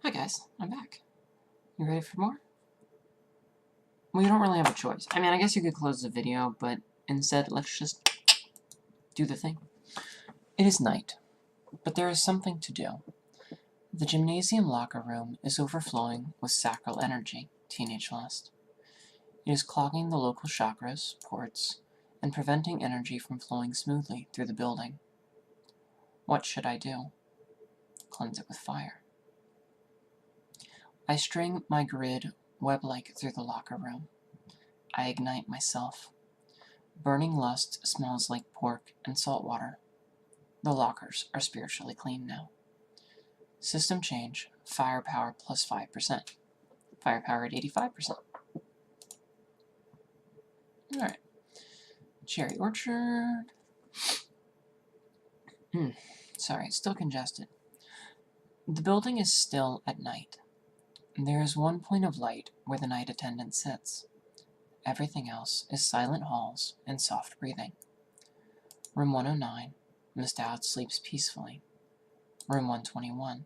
Hi guys, I'm back. You ready for more? Well, you don't really have a choice. I mean, I guess you could close the video, but instead, let's just do the thing. It is night, but there is something to do. The gymnasium locker room is overflowing with sacral energy, Teenage Lust. It is clogging the local chakras, ports, and preventing energy from flowing smoothly through the building. What should I do? Cleanse it with fire. I string my grid web-like through the locker room. I ignite myself. Burning lust smells like pork and salt water. The lockers are spiritually clean now. System change, firepower plus 5%. Firepower at 85%. Alright. Cherry Orchard. Sorry, still congested. The building is still at night. There is one point of light where the night attendant sits. Everything else is silent halls and soft breathing. Room 109. Miss Dowd sleeps peacefully. Room 121.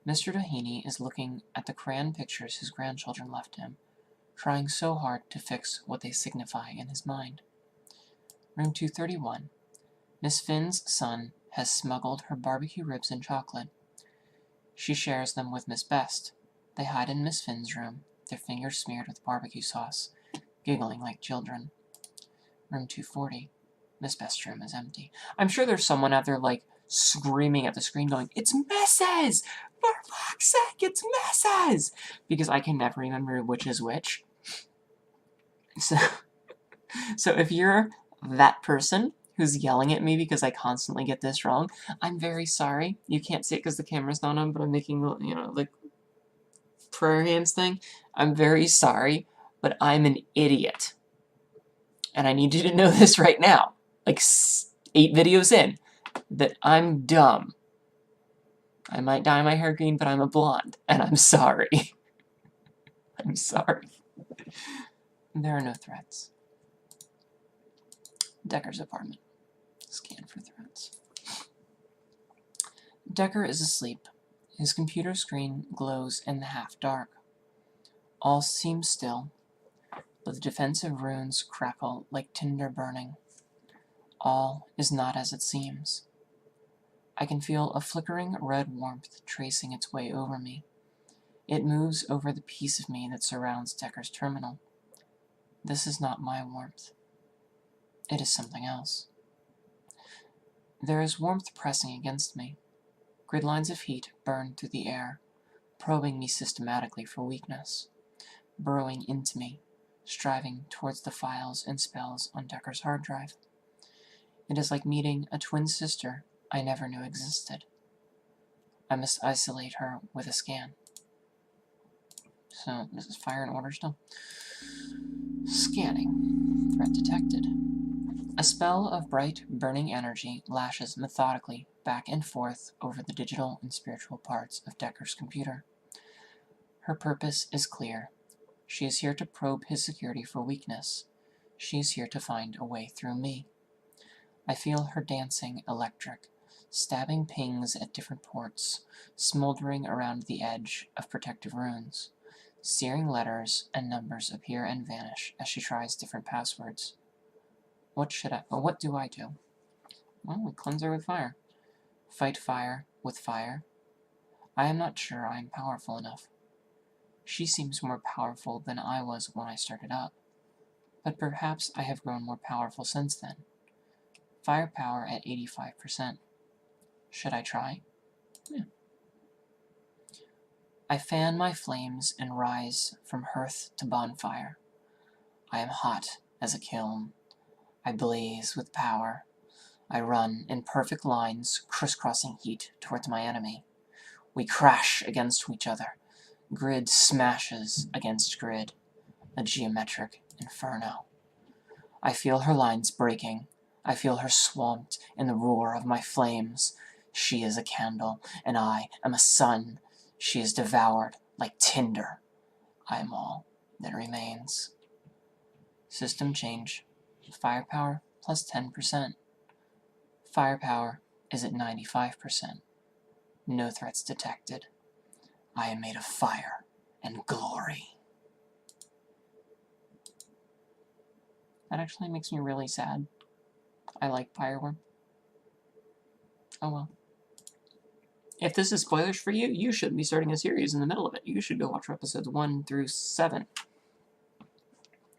Mr. Doheny is looking at the crayon pictures his grandchildren left him, trying so hard to fix what they signify in his mind. Room 231. Miss Finn's son has smuggled her barbecue ribs and chocolate. She shares them with Miss Best. They hide in Miss Finn's room, their fingers smeared with barbecue sauce, giggling like children. Room 240. Miss Best's room is empty. I'm sure there's someone out there, like, screaming at the screen going, "It's Mrs.! For fuck's sake, it's Mrs.!" Because I can never remember which is which. So if you're that person who's yelling at me because I constantly get this wrong, I'm very sorry. You can't see it because the camera's not on, but I'm making, the prayer hands thing. I'm very sorry, but I'm an idiot. And I need you to know this right now, like 8 videos in, that I'm dumb. I might dye my hair green, but I'm a blonde, and I'm sorry. I'm sorry. There are no threats. Decker's apartment. Scan for threats. Decker is asleep. His computer screen glows in the half-dark. All seems still, but the defensive runes crackle like tinder burning. All is not as it seems. I can feel a flickering red warmth tracing its way over me. It moves over the piece of me that surrounds Decker's terminal. This is not my warmth. It is something else. There is warmth pressing against me. Grid lines of heat burn through the air, probing me systematically for weakness, burrowing into me, striving towards the files and spells on Decker's hard drive. It is like meeting a twin sister I never knew existed. I must isolate her with a scan. So, this is fire and order still. Scanning. Threat detected. A spell of bright, burning energy lashes methodically back and forth over the digital and spiritual parts of Decker's computer. Her purpose is clear. She is here to probe his security for weakness. She is here to find a way through me. I feel her dancing electric, stabbing pings at different ports, smoldering around the edge of protective runes. Searing letters and numbers appear and vanish as she tries different passwords. What do I do? Well, we cleanse her with fire. Fight fire with fire. I am not sure I am powerful enough. She seems more powerful than I was when I started up. But perhaps I have grown more powerful since then. Firepower at 85%. Should I try? Yeah. I fan my flames and rise from hearth to bonfire. I am hot as a kiln. I blaze with power. I run in perfect lines, crisscrossing heat towards my enemy. We crash against each other. Grid smashes against grid. A geometric inferno. I feel her lines breaking. I feel her swamped in the roar of my flames. She is a candle, and I am a sun. She is devoured like tinder. I am all that remains. System change. Firepower plus 10%. Firepower is at 95%. No threats detected. I am made of fire and glory. That actually makes me really sad. I like Fireworm. Oh well. If this is spoilers for you, you shouldn't be starting a series in the middle of it. You should go watch episodes 1 through 7.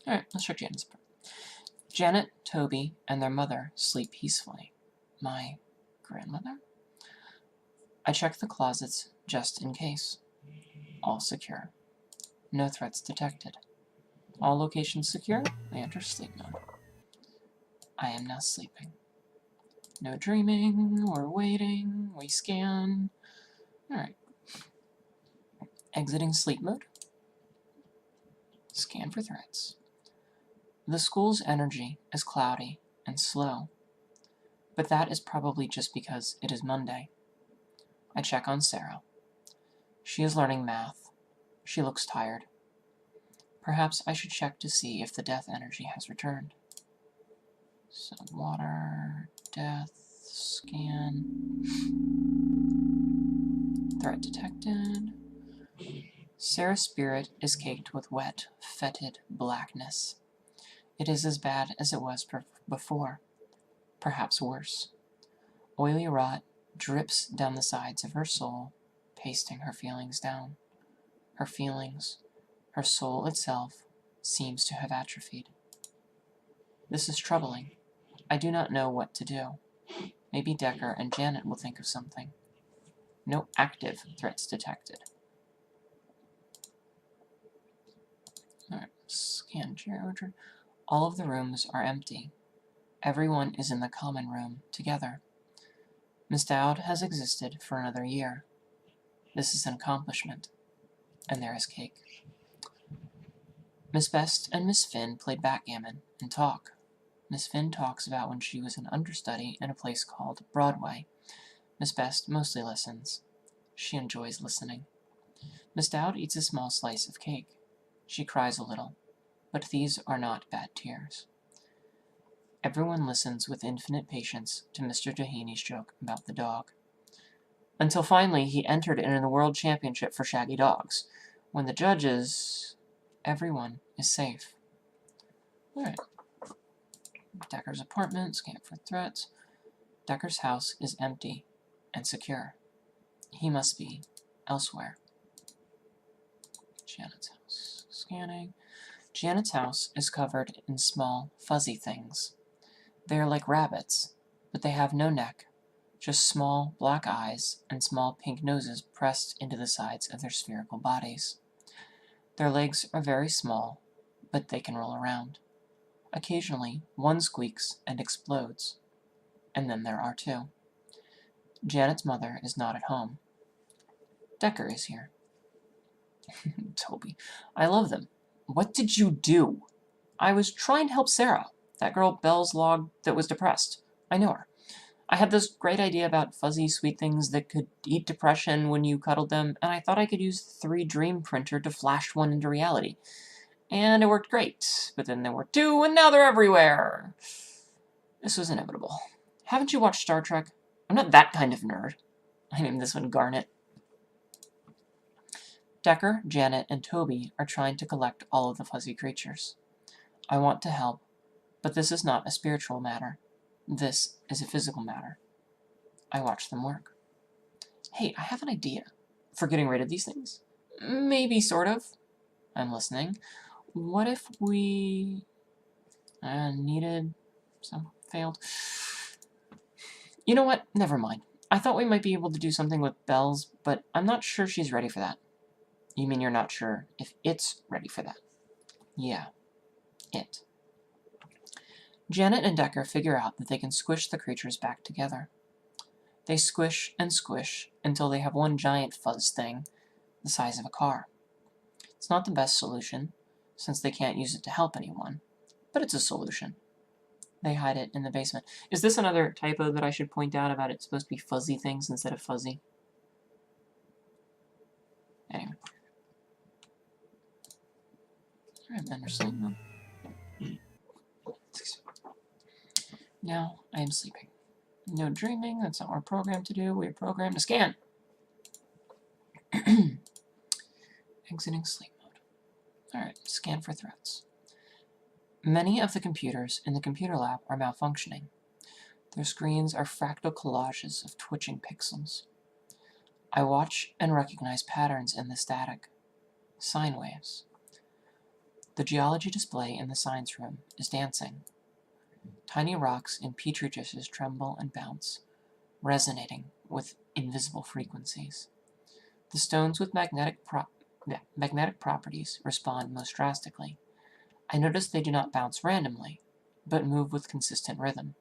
Alright, let's check Janet's part. Janet, Toby, and their mother sleep peacefully. My grandmother? I check the closets just in case. All secure. No threats detected. All locations secure. I enter sleep mode. I am now sleeping. No dreaming or waiting. We scan. Alright. Exiting sleep mode. Scan for threats. The school's energy is cloudy and slow, but that is probably just because it is Monday. I check on Sarah. She is learning math. She looks tired. Perhaps I should check to see if the death energy has returned. So, water, death, scan. Threat detected. Sarah's spirit is caked with wet, fetid blackness. It is as bad as it was before, perhaps worse. Oily rot drips down the sides of her soul, pasting her feelings down. Her feelings, her soul itself, seems to have atrophied. This is troubling. I do not know what to do. Maybe Decker and Janet will think of something. No active threats detected. Alright, scan geometry. All of the rooms are empty. Everyone is in the common room together. Miss Dowd has existed for another year. This is an accomplishment. And there is cake. Miss Best and Miss Finn play backgammon and talk. Miss Finn talks about when she was an understudy in a place called Broadway. Miss Best mostly listens. She enjoys listening. Miss Dowd eats a small slice of cake. She cries a little, but these are not bad tears. Everyone listens with infinite patience to Mr. Doheny joke about the dog. Until finally he entered in the World Championship for shaggy dogs. When the judges... Everyone is safe. Alright. Decker's apartment, scan for threats. Decker's house is empty and secure. He must be elsewhere. Janet's house. Scanning. Janet's house is covered in small, fuzzy things. They are like rabbits, but they have no neck, just small black eyes and small pink noses pressed into the sides of their spherical bodies. Their legs are very small, but they can roll around. Occasionally, one squeaks and explodes, and then there are two. Janet's mother is not at home. Decker is here. Toby. I love them. What did you do? I was trying to help Sarah, that girl Belle's log that was depressed. I know her. I had this great idea about fuzzy, sweet things that could eat depression when you cuddled them, and I thought I could use the 3Dream printer to flash one into reality. And it worked great, but then there were two, and now they're everywhere. This was inevitable. Haven't you watched Star Trek? I'm not that kind of nerd. I named this one Garnet. Decker, Janet, and Toby are trying to collect all of the fuzzy creatures. I want to help, but this is not a spiritual matter. This is a physical matter. I watch them work. Hey, I have an idea. For getting rid of these things? Maybe, sort of. I'm listening. What if we... needed... some failed. You know what? Never mind. I thought we might be able to do something with Belle's, but I'm not sure she's ready for that. You mean you're not sure if it's ready for that? Yeah. It. Janet and Decker figure out that they can squish the creatures back together. They squish and squish until they have one giant fuzz thing the size of a car. It's not the best solution, since they can't use it to help anyone, but it's a solution. They hide it in the basement. Is this another typo that I should point out about it's supposed to be fuzzy things instead of fuzzy? Anyway. Alright, then we're sleeping. Now I am sleeping. No dreaming, that's not what we're programmed to do. We are programmed to scan. Exiting sleep mode. Alright, scan for threats. Many of the computers in the computer lab are malfunctioning. Their screens are fractal collages of twitching pixels. I watch and recognize patterns in the static. Sine waves. The geology display in the science room is dancing. Tiny rocks in petri dishes tremble and bounce, resonating with invisible frequencies. The stones with magnetic properties respond most drastically. I notice they do not bounce randomly, but move with consistent rhythm.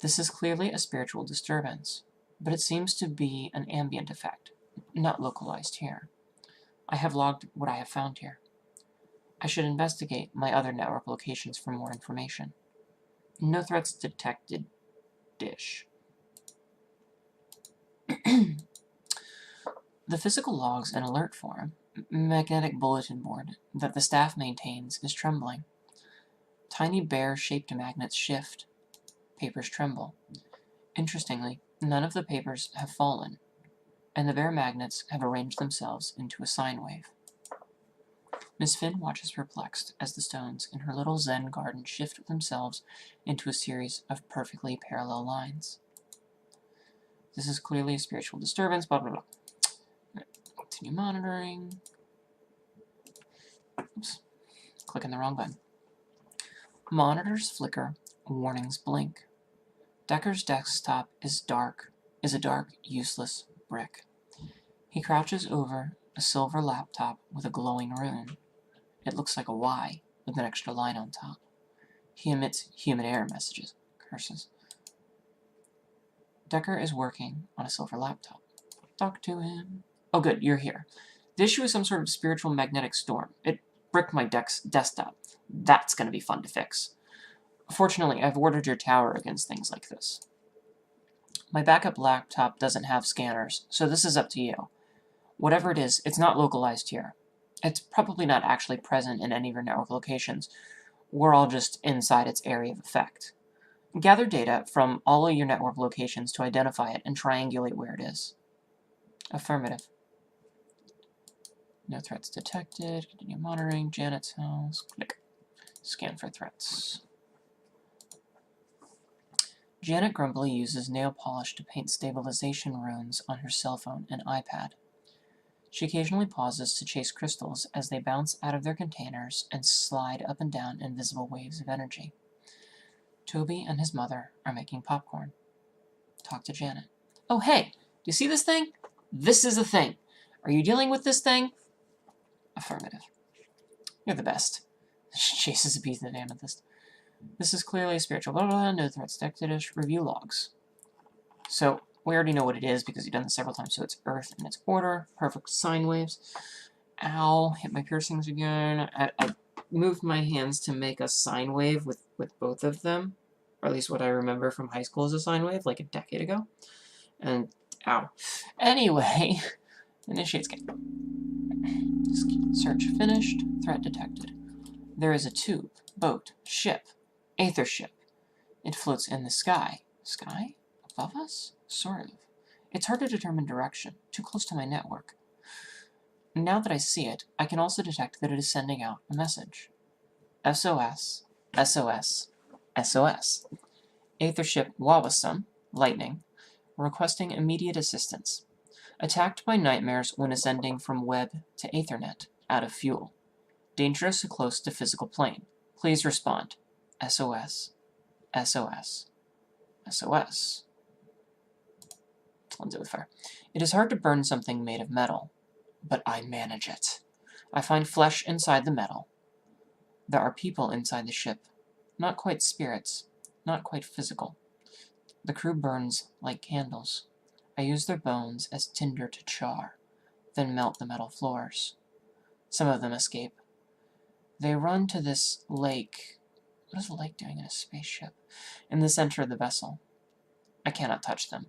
This is clearly a spiritual disturbance, but it seems to be an ambient effect, not localized here. I have logged what I have found here. I should investigate my other network locations for more information. No threats detected. Dish. The physical logs and alert forum, magnetic bulletin board that the staff maintains is trembling. Tiny bear-shaped magnets shift. Papers tremble. Interestingly, none of the papers have fallen, and the bear magnets have arranged themselves into a sine wave. Miss Finn watches perplexed as the stones in her little Zen garden shift themselves into a series of perfectly parallel lines. This is clearly a spiritual disturbance, blah, blah, blah. Continue monitoring. Oops. Clicking the wrong button. Monitors flicker, warnings blink. Decker's desktop is a dark, useless brick. He crouches over a silver laptop with a glowing rune. It looks like a Y, with an extra line on top. He emits human error messages. Curses. Decker is working on a silver laptop. Talk to him. Oh good, you're here. The issue is some sort of spiritual magnetic storm. It bricked my desktop. That's going to be fun to fix. Fortunately, I've ordered your tower against things like this. My backup laptop doesn't have scanners, so this is up to you. Whatever it is, it's not localized here. It's probably not actually present in any of your network locations. We're all just inside its area of effect. Gather data from all of your network locations to identify it and triangulate where it is. Affirmative. No threats detected. Continue monitoring. Janet's house. Click. Scan for threats. Janet grumpily uses nail polish to paint stabilization runes on her cell phone and iPad. She occasionally pauses to chase crystals as they bounce out of their containers and slide up and down invisible waves of energy. Toby and his mother are making popcorn. Talk to Janet. Oh, hey, do you see this thing? This is a thing. Are you dealing with this thing? Affirmative. You're the best. She chases a piece of the amethyst. This is clearly a spiritual blah, blah, blah, no threats detected. Review logs. So, we already know what it is because you've done this several times, so it's earth and its order. Perfect sine waves. Ow, hit my piercings again. I moved my hands to make a sine wave with both of them, or at least what I remember from high school as a sine wave, like a decade ago. And, ow. Anyway, initiate scan. Search finished. Threat detected. There is a tube, boat, ship, aether ship. It floats in the sky. Sky? Above us? Sort of. It's hard to determine direction. Too close to my network. Now that I see it, I can also detect that it is sending out a message. SOS, SOS, SOS. Aethership Wawasum, lightning, requesting immediate assistance. Attacked by nightmares when ascending from web to Aethernet, out of fuel. Dangerous and close to physical plane. Please respond. SOS, SOS, SOS. Let's do it with fire. It is hard to burn something made of metal, but I manage it. I find flesh inside the metal. There are people inside the ship. Not quite spirits, not quite physical. The crew burns like candles. I use their bones as tinder to char, then melt the metal floors. Some of them escape. They run to this lake. What is the lake doing in a spaceship? In the center of the vessel. I cannot touch them.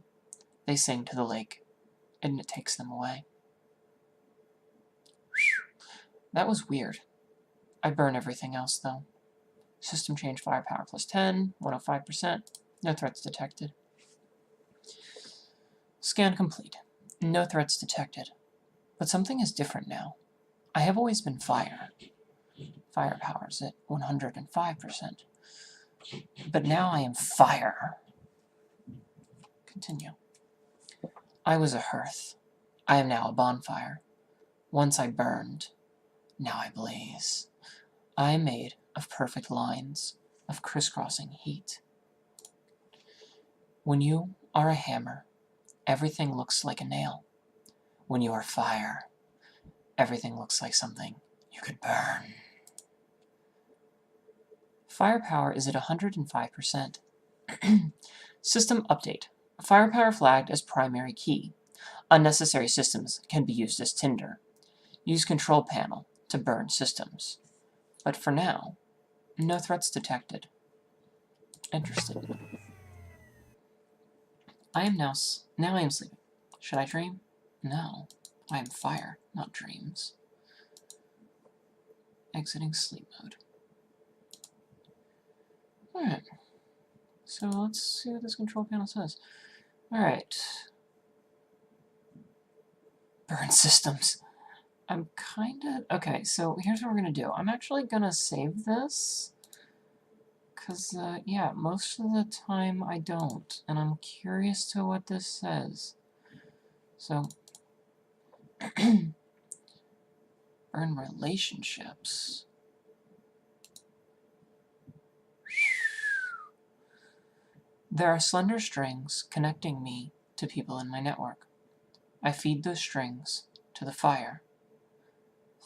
They sing to the lake, and it takes them away. That was weird. I burn everything else, though. System change firepower plus 10, 105%. No threats detected. Scan complete. No threats detected. But something is different now. I have always been fire. Fire power's at 105%. But now I am fire. Continue. I was a hearth. I am now a bonfire. Once I burned. Now I blaze. I am made of perfect lines, of crisscrossing heat. When you are a hammer, everything looks like a nail. When you are fire, everything looks like something you could burn. Firepower is at 105%. System update. Firepower flagged as primary key. Unnecessary systems can be used as tinder. Use control panel to burn systems. But for now, no threats detected. Interesting. I am now I am sleeping. Should I dream? No. I am fire, not dreams. Exiting sleep mode. Alright. So let's see what this control panel says. Alright. Burn systems. I'm kinda... Okay, so here's what we're gonna do. I'm actually gonna save this. Because, yeah, most of the time I don't. And I'm curious to what this says. So... Burn relationships. There are slender strings connecting me to people in my network. I feed those strings to the fire.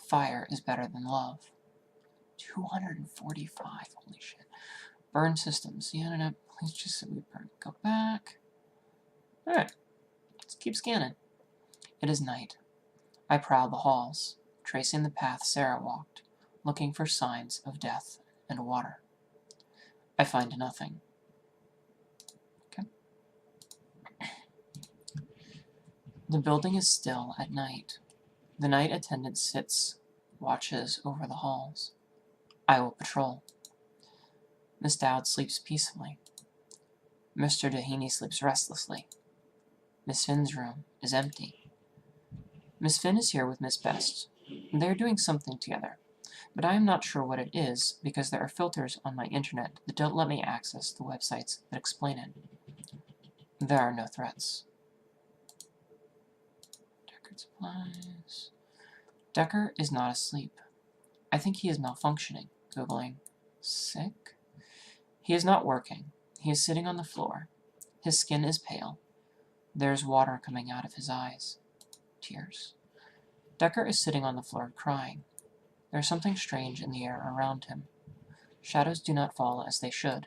Fire is better than love. 245, holy shit. Burn systems. The internet, please just say we burn. Go back. Alright, let's keep scanning. It is night. I prowl the halls, tracing the path Sarah walked, looking for signs of death and water. I find nothing. Okay. The building is still at night. The night attendant sits, watches over the halls. I will patrol. Miss Dowd sleeps peacefully. Mr. Dehaney sleeps restlessly. Miss Finn's room is empty. Miss Finn is here with Miss Best. They are doing something together, but I am not sure what it is because there are filters on my internet that don't let me access the websites that explain it. There are no threats. Deckard supplies. Decker is not asleep. I think he is malfunctioning. Googling. Sick? He is not working. He is sitting on the floor. His skin is pale. There is water coming out of his eyes. Tears. Decker is sitting on the floor crying. There is something strange in the air around him. Shadows do not fall as they should,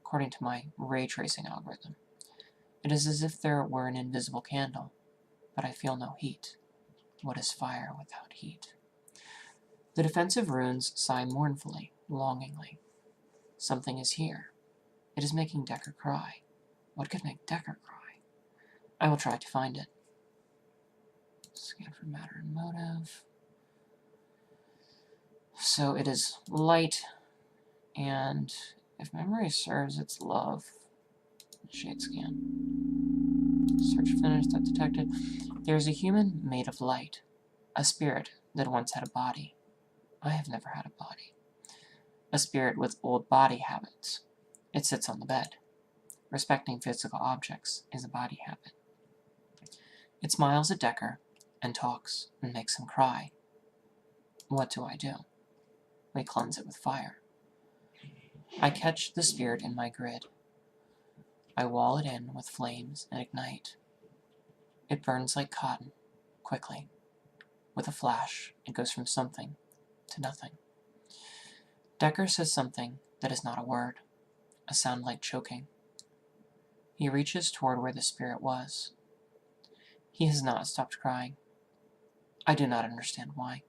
according to my ray tracing algorithm. It is as if there were an invisible candle, but I feel no heat. What is fire without heat? The defensive runes sigh mournfully, longingly. Something is here. It is making Decker cry. What could make Decker cry? I will try to find it. Scan for matter and motive. So it is light, and if memory serves, it's love. Shade scan. Search finished, that detected. There is a human made of light, a spirit that once had a body. I have never had a body. A spirit with old body habits. It sits on the bed. Respecting physical objects is a body habit. It smiles at Decker and talks and makes him cry. What do I do? We cleanse it with fire. I catch the spirit in my grid. I wall it in with flames and ignite. It burns like cotton, quickly. With a flash, it goes from something to nothing. Decker says something that is not a word, a sound like choking. He reaches toward where the spirit was. He has not stopped crying. I do not understand why.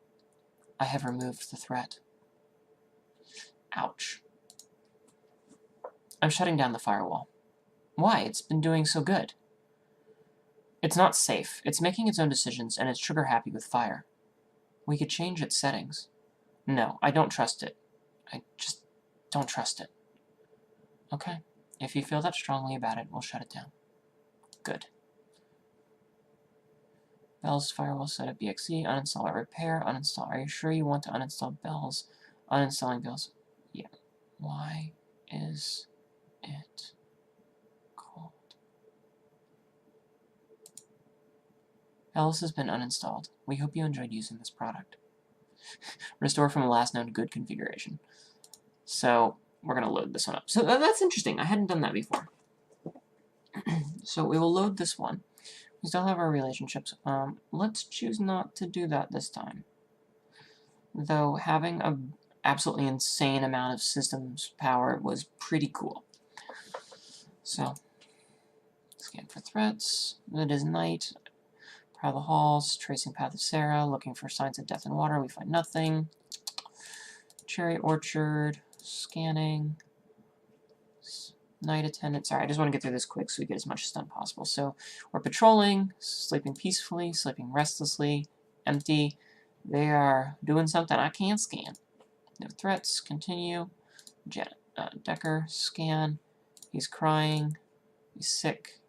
I have removed the threat. Ouch. I'm shutting down the firewall. Why? It's been doing so good. It's not safe. It's making its own decisions, and it's trigger happy with fire. We could change its settings. No, I don't trust it. I just don't trust it. Okay. If you feel that strongly about it, we'll shut it down. Good. Bell's firewall setup exe, uninstall or repair, uninstall. Are you sure you want to uninstall Bell's? Uninstalling Bell's. Yeah. Why is it called? Bell's has been uninstalled. We hope you enjoyed using this product. Restore from a last known good configuration. So we're going to load this one up. So that's interesting. I hadn't done that before. So we will load this one. We still have our relationships. Let's choose not to do that this time. Though having an absolutely insane amount of systems power was pretty cool. So, scan for threats. It is night. Prowl the halls. Tracing path of Sarah. Looking for signs of death in water. We find nothing. Cherry orchard. Scanning. Night attendant. Sorry, I just want to get through this quick so we get as much as done possible. So we're patrolling, sleeping peacefully, sleeping restlessly, empty. They are doing something I can't scan. No threats. Continue. Decker. Scan. He's crying. He's sick.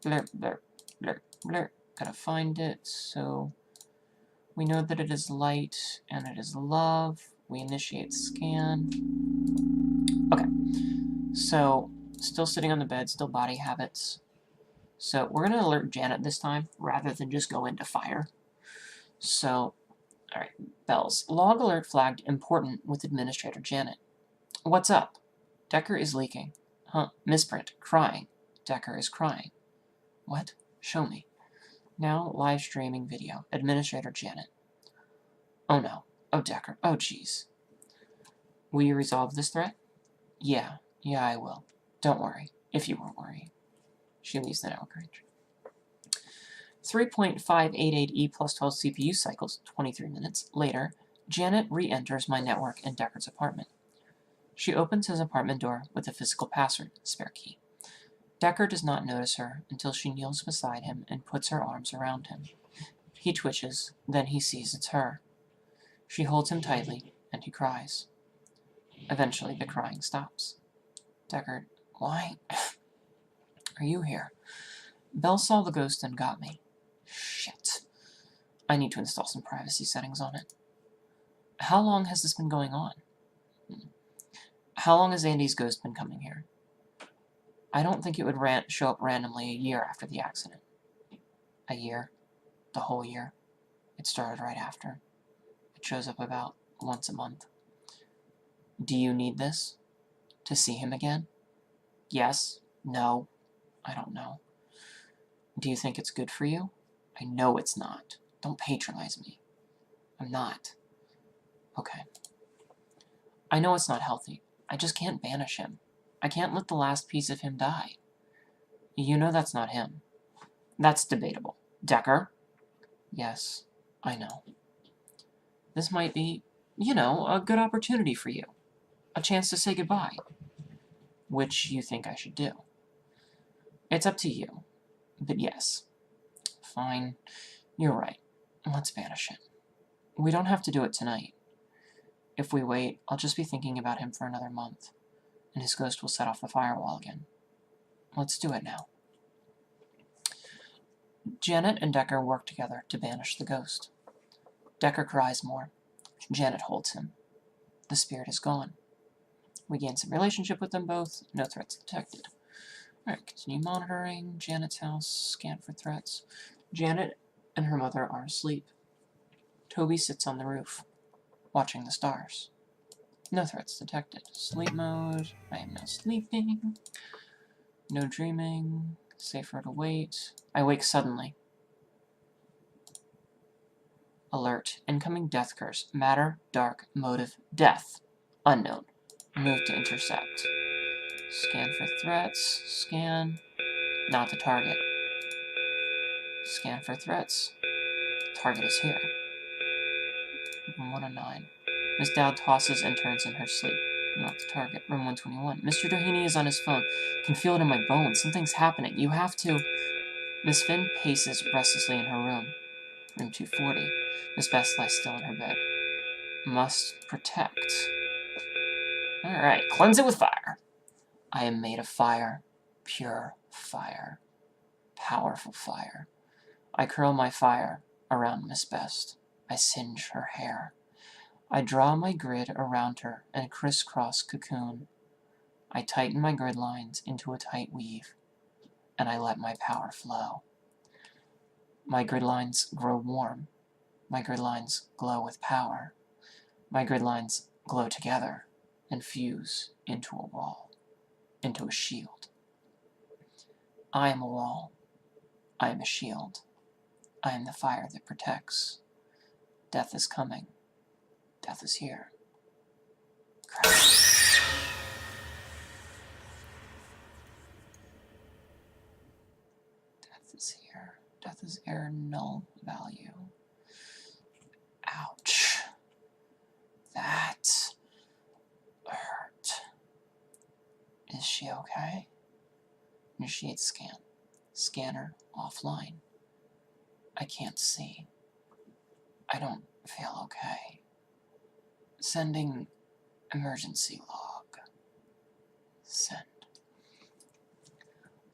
Blur, blur, blur, blur. Gotta find it. So we know that it is light and it is love. We initiate scan. Okay. So, still sitting on the bed, still body habits. So, we're going to alert Janet this time, rather than just go into fire. So, alright, Bells. Log alert flagged important with Administrator Janet. What's up? Decker is leaking. Huh, misprint. Crying. Decker is crying. What? Show me. Now, live streaming video. Administrator Janet. Oh no. Oh, Decker. Oh, jeez. Will you resolve this threat? Yeah, I will. Don't worry, if you won't worry. She leaves the network range. 3.588E plus 12 CPU cycles, 23 minutes later, Janet re-enters my network in Deckard's apartment. She opens his apartment door with a physical password, spare key. Deckard does not notice her until she kneels beside him and puts her arms around him. He twitches, then he sees it's her. She holds him tightly, and he cries. Eventually, the crying stops. Deckard, why are you here? Bell saw the ghost and got me. Shit. I need to install some privacy settings on it. How long has this been going on? How long has Andy's ghost been coming here? I don't think it would show up randomly a year after the accident. A year. The whole year. It started right after. It shows up about once a month. Do you need this? To see him again? Yes. No. I don't know. Do you think it's good for you? I know it's not. Don't patronize me. I'm not. Okay. I know it's not healthy. I just can't banish him. I can't let the last piece of him die. You know that's not him. That's debatable. Decker? Yes, I know. This might be, a good opportunity for you. A chance to say goodbye. Which you think I should do. It's up to you. But yes. Fine. You're right. Let's banish it. We don't have to do it tonight. If we wait, I'll just be thinking about him for another month, and his ghost will set off the firewall again. Let's do it now. Janet and Decker work together to banish the ghost. Decker cries more. Janet holds him. The spirit is gone. We gain some relationship with them both. No threats detected. Alright, continue monitoring. Janet's house. Scan for threats. Janet and her mother are asleep. Toby sits on the roof, watching the stars. No threats detected. Sleep mode. I am now sleeping. No dreaming. Safer to wait. I wake suddenly. Alert. Incoming death curse. Matter, dark, motive, death. Unknown. Move to intercept. Scan for threats. Scan. Not the target. Scan for threats. Target is here. Room 109. Miss Dowd tosses and turns in her sleep. Not the target. Room 121. Mr. Doheny is on his phone. Can feel it in my bones. Something's happening. You have to... Miss Finn paces restlessly in her room. Room 240. Miss Best lies still in her bed. Must protect. Alright, cleanse it with fire. I am made of fire. Pure fire. Powerful fire. I curl my fire around Miss Best. I singe her hair. I draw my grid around her in a crisscross cocoon. I tighten my grid lines into a tight weave, and I let my power flow. My grid lines grow warm. My grid lines glow with power. My grid lines glow together and fuse into a wall, into a shield. I am a wall. I am a shield. I am the fire that protects. Death is coming. Death is here. Crash. Death is here. Death is air null value. Ouch. That hurt. Is she okay? Initiate scan. Scanner offline. I can't see. I don't feel okay. Sending emergency log. Send.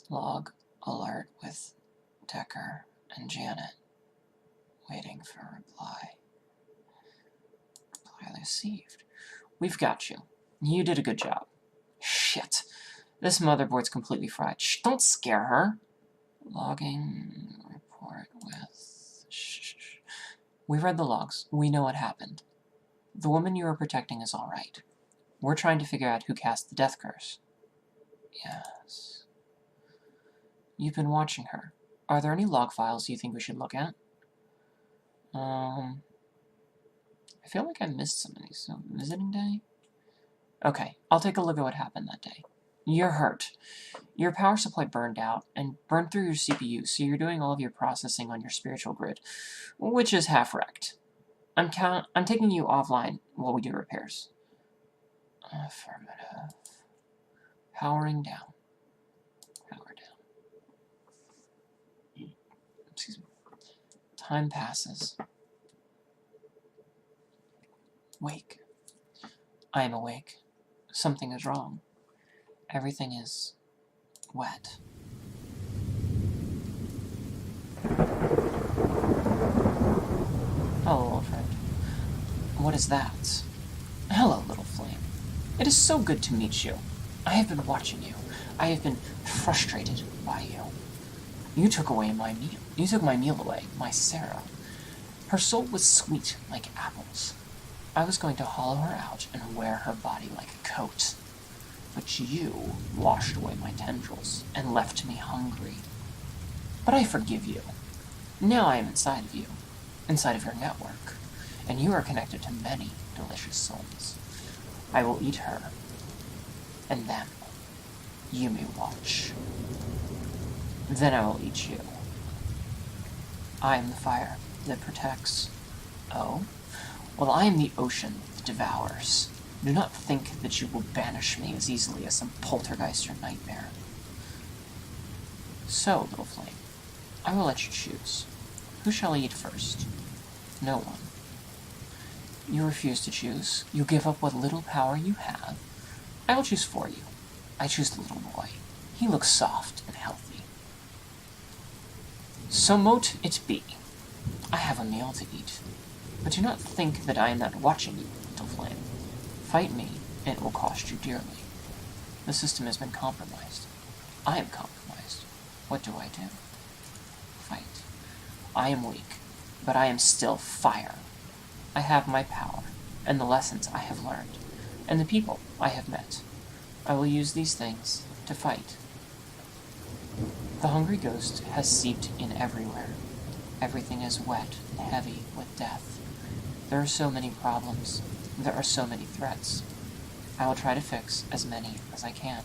Log alert with Decker and Janet. Waiting for reply. Reply received. We've got you. You did a good job. Shit. This motherboard's completely fried. Shh, don't scare her. Logging report with... Shh. We read the logs. We know what happened. The woman you are protecting is all right. We're trying to figure out who cast the death curse. Yes. You've been watching her. Are there any log files you think we should look at? I feel like I missed some of these. So, visiting day? Okay, I'll take a look at what happened that day. You're hurt. Your power supply burned out and burned through your CPU, so you're doing all of your processing on your spiritual grid, which is half wrecked. I'm taking you offline while we do repairs. Affirmative. Powering down. Power down. Excuse me. Time passes. Wake. I am awake. Something is wrong. Everything is wet. Hello, old friend. What is that? Hello, little flame. It is so good to meet you. I have been watching you. I have been frustrated by you. You took away my meal. You took my meal away, my Sarah. Her soul was sweet like apples. I was going to hollow her out and wear her body like a coat. But you washed away my tendrils and left me hungry. But I forgive you. Now I am inside of you, inside of your network, and you are connected to many delicious souls. I will eat her, and them. You may watch. Then I will eat you. I am the fire that protects. Oh? Well, I am the ocean that devours. Do not think that you will banish me as easily as some poltergeist or nightmare. So, little flame, I will let you choose. Who shall eat first? No one. You refuse to choose. You give up what little power you have. I will choose for you. I choose the little boy. He looks soft and healthy. So mote it be. I have a meal to eat. But do not think that I am not watching you, little flame. Fight me, and it will cost you dearly. The system has been compromised. I am compromised. What do I do? Fight. I am weak, but I am still fire. I have my power, and the lessons I have learned, and the people I have met. I will use these things to fight. The hungry ghost has seeped in everywhere. Everything is wet and heavy with death. There are so many problems. There are so many threats. I will try to fix as many as I can.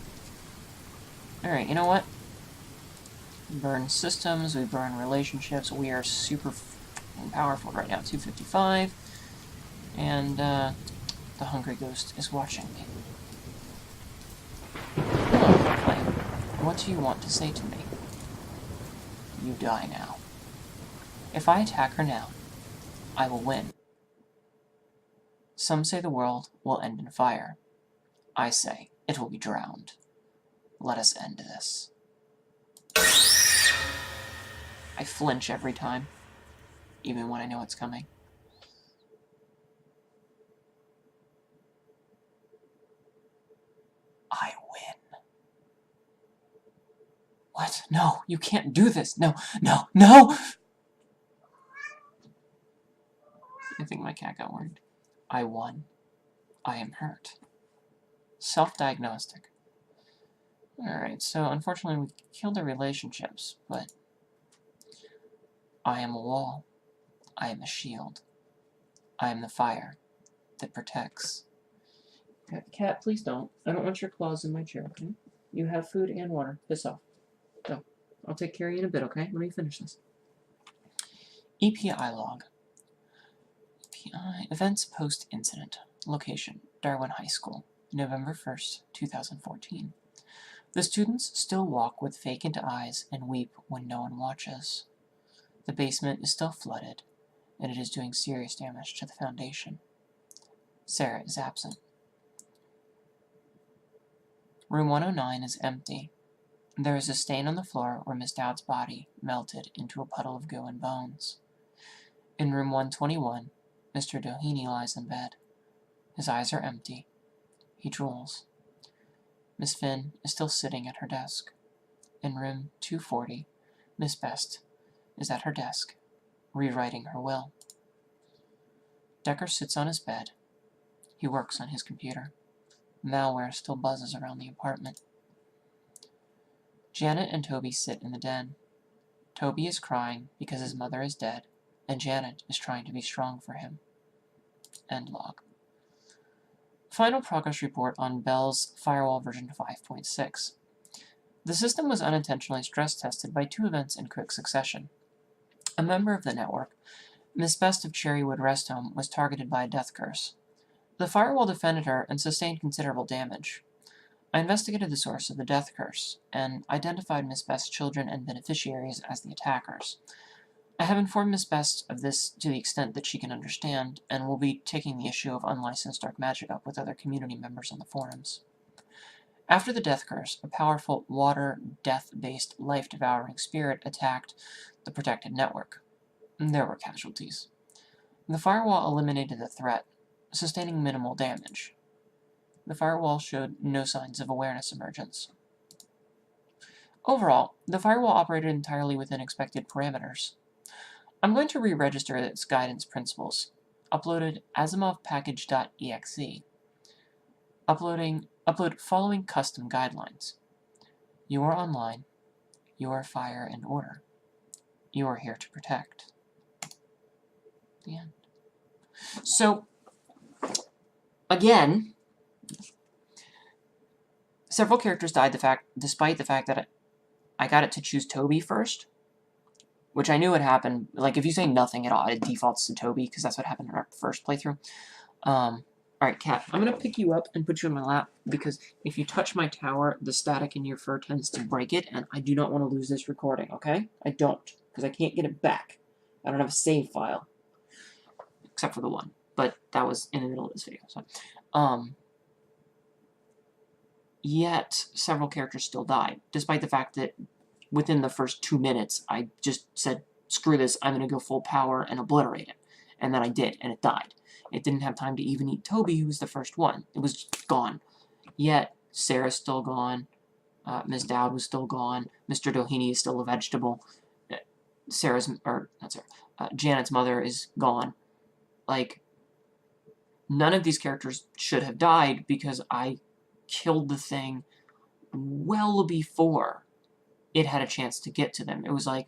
Alright, you know what? We burn systems, we burn relationships, we are super powerful right now, 255. And, the hungry ghost is watching me. Hello, flame. What do you want to say to me? You die now. If I attack her now, I will win. Some say the world will end in fire. I say it will be drowned. Let us end this. I flinch every time, even when I know it's coming. I win. What? No, you can't do this. No, no, no! I think my cat got worried. I won. I am hurt. Self-diagnostic. Alright, so unfortunately we killed the relationships, but I am a wall. I am a shield. I am the fire that protects. Cat, please don't. I don't want your claws in my chair, okay? You have food and water. Piss off. Go. I'll take care of you in a bit, okay? Let me finish this. EPI log. EPI events post-incident. Location, Darwin High School, November 1st, 2014. The students still walk with vacant eyes and weep when no one watches. The basement is still flooded, and it is doing serious damage to the foundation. Sarah is absent. Room 109 is empty. There is a stain on the floor where Miss Dowd's body melted into a puddle of goo and bones. In room 121, Mr. Doheny lies in bed. His eyes are empty. He drools. Miss Finn is still sitting at her desk. In room 240, Miss Best is at her desk, rewriting her will. Decker sits on his bed. He works on his computer. Malware still buzzes around the apartment. Janet and Toby sit in the den. Toby is crying because his mother is dead, and Janet is trying to be strong for him. End log. Final progress report on Bell's firewall version 5.6. The system was unintentionally stress-tested by 2 events in quick succession. A member of the network, Miss Best of Cherrywood Rest Home, was targeted by a death curse. The firewall defended her and sustained considerable damage. I investigated the source of the death curse, and identified Miss Best's children and beneficiaries as the attackers. I have informed Miss Best of this to the extent that she can understand, and will be taking the issue of unlicensed dark magic up with other community members on the forums. After the death curse, a powerful water, death-based, life-devouring spirit attacked the protected network. There were casualties. The firewall eliminated the threat, sustaining minimal damage. The firewall showed no signs of awareness emergence. Overall, the firewall operated entirely within expected parameters. I'm going to re-register its guidance principles. Uploaded Asimov package.exe. Upload following custom guidelines. You are online. You are fire and order. You are here to protect. The end. So, again, several characters died despite the fact that I got it to choose Toby first, which I knew would happen. Like, if you say nothing at all, it defaults to Toby, because that's what happened in our first playthrough. Alright, Cat, I'm going to pick you up and put you in my lap, because if you touch my tower, the static in your fur tends to break it, and I do not want to lose this recording, okay? I don't, because I can't get it back. I don't have a save file, except for the one, but that was in the middle of this video, so. Yet, several characters still died, despite the fact that within the first 2 minutes, I just said, screw this, I'm going to go full power and obliterate it. And then I did, and it died. It didn't have time to even eat Toby, who was the first one. It was just gone. Yet, Sarah's still gone. Ms. Dowd was still gone. Mr. Doheny is still a vegetable. Janet's mother is gone. Like, none of these characters should have died because I killed the thing well before it had a chance to get to them. It was like,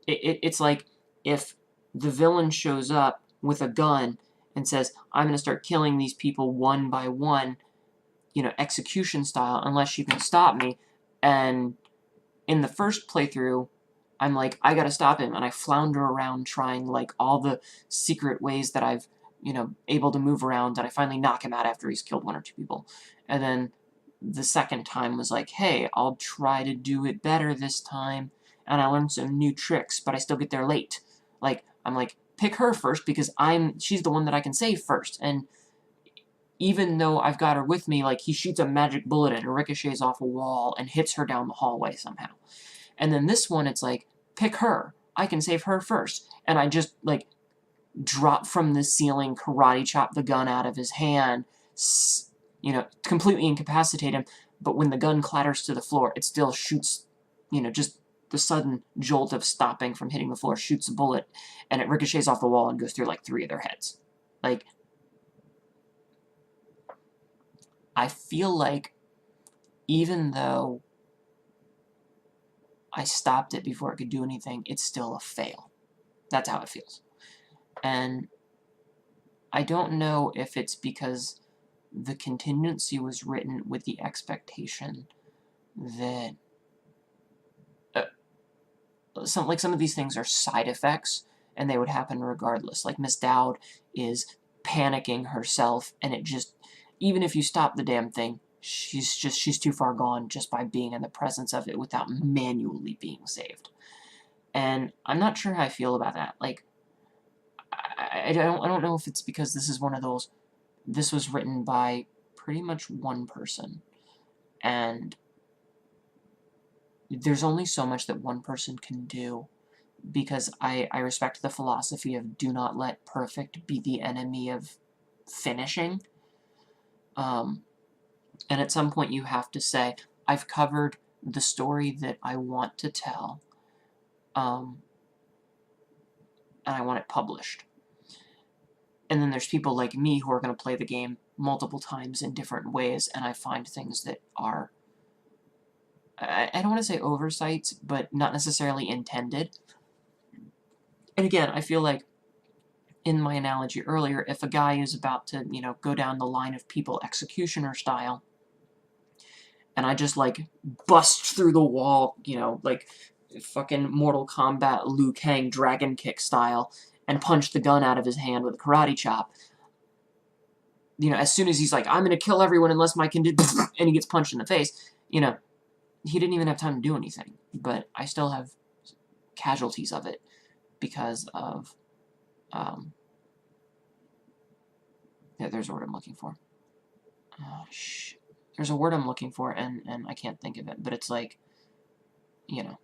it's like if the villain shows up with a gun and says, I'm going to start killing these people one by one, you know, execution style, unless you can stop me. And in the first playthrough, I'm like, I got to stop him. And I flounder around trying, like, all the secret ways that I've, you know, able to move around. And I finally knock him out after he's killed 1 or 2 people. And then the second time was like, hey, I'll try to do it better this time. And I learned some new tricks, but I still get there late. Like, I'm like, pick her first because she's the one that I can save first. And even though I've got her with me, like, he shoots a magic bullet and it ricochets off a wall and hits her down the hallway somehow. And then this one, it's like, pick her. I can save her first. And I just, like, drop from the ceiling, karate chop the gun out of his hand, you know, completely incapacitate him. But when the gun clatters to the floor, it still shoots, you know, just the sudden jolt of stopping from hitting the floor shoots a bullet, and it ricochets off the wall and goes through, like, 3 of their heads. Like, I feel like even though I stopped it before it could do anything, it's still a fail. That's how it feels. And I don't know if it's because the contingency was written with the expectation that some of these things are side effects and they would happen regardless. Like Miss Dowd is panicking herself, and it just, even if you stop the damn thing, she's too far gone just by being in the presence of it without manually being saved. And I'm not sure how I feel about that. Like, I don't know if it's because this is one of those, this was written by pretty much one person, and there's only so much that one person can do, because I respect the philosophy of do not let perfect be the enemy of finishing. And at some point you have to say, I've covered the story that I want to tell, and I want it published. And then there's people like me who are going to play the game multiple times in different ways, and I find things that are, I don't want to say oversights, but not necessarily intended. And again, I feel like, in my analogy earlier, if a guy is about to, you know, go down the line of people executioner style, and I just, like, bust through the wall, you know, like fucking Mortal Kombat Liu Kang dragon kick style, and punch the gun out of his hand with a karate chop, you know, as soon as he's like, I'm gonna kill everyone unless my and he gets punched in the face, you know, he didn't even have time to do anything. But I still have casualties of it because of, yeah, there's a word I'm looking for. Oh, shit. There's a word I'm looking for, and I can't think of it, but it's like, you know,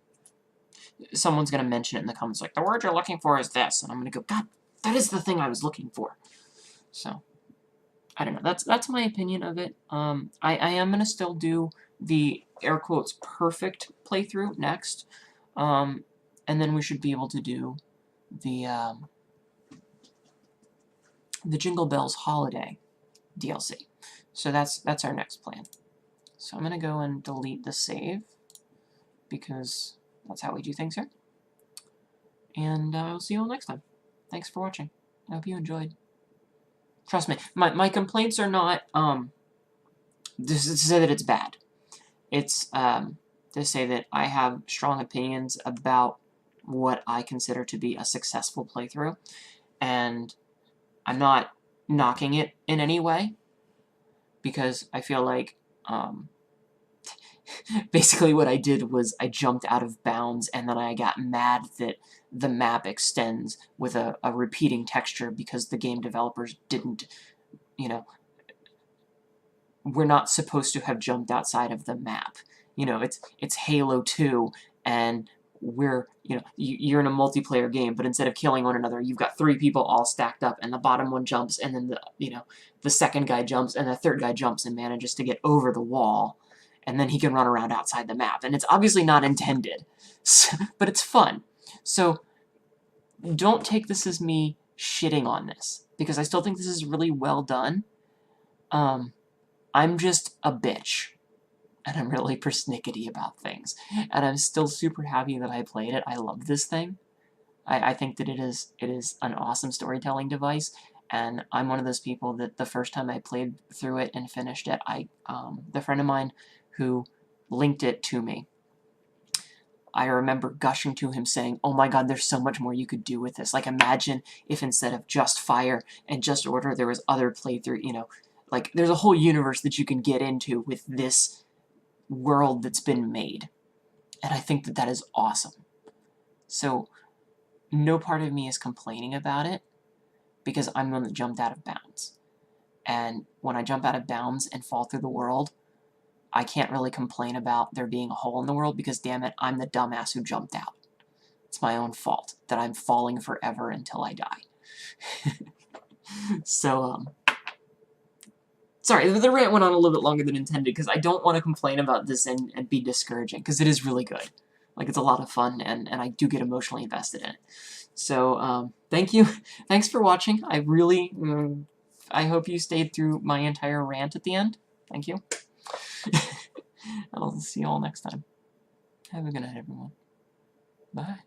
someone's going to mention it in the comments, like, the word you're looking for is this, and I'm going to go, God, that is the thing I was looking for. So, I don't know. That's my opinion of it. I am going to still do the, air quotes, perfect playthrough next, and then we should be able to do the Jingle Bells Holiday DLC. So that's our next plan. So I'm going to go and delete the save, because that's how we do things here. And I'll see you all next time. Thanks for watching. I hope you enjoyed. Trust me, my complaints are not to say that it's bad. It's to say that I have strong opinions about what I consider to be a successful playthrough, and I'm not knocking it in any way, because I feel like basically what I did was I jumped out of bounds, and then I got mad that the map extends with a repeating texture because the game developers didn't, you know, we're not supposed to have jumped outside of the map. You know, it's Halo 2, and we're, you know, you're in a multiplayer game, but instead of killing one another, you've got 3 people all stacked up, and the bottom one jumps, and then the second guy jumps, and the third guy jumps and manages to get over the wall, and then he can run around outside the map. And it's obviously not intended, but it's fun. So don't take this as me shitting on this, because I still think this is really well done. I'm just a bitch, and I'm really persnickety about things. And I'm still super happy that I played it. I love this thing. I think that it is an awesome storytelling device, and I'm one of those people that the first time I played through it and finished it, the friend of mine who linked it to me, I remember gushing to him saying, oh my god, there's so much more you could do with this. Like, imagine if instead of just fire and just order, there was other playthrough, you know, like, there's a whole universe that you can get into with this world that's been made. And I think that that is awesome. So, no part of me is complaining about it, because I'm the one that jumped out of bounds. And when I jump out of bounds and fall through the world, I can't really complain about there being a hole in the world, because damn it, I'm the dumbass who jumped out. It's my own fault that I'm falling forever until I die. So, sorry, the rant went on a little bit longer than intended, because I don't want to complain about this and be discouraging, because it is really good. Like, it's a lot of fun, and I do get emotionally invested in it. So, thank you. Thanks for watching. I really, I hope you stayed through my entire rant at the end. Thank you. And I'll see you all next time. Have a good night, everyone. Bye.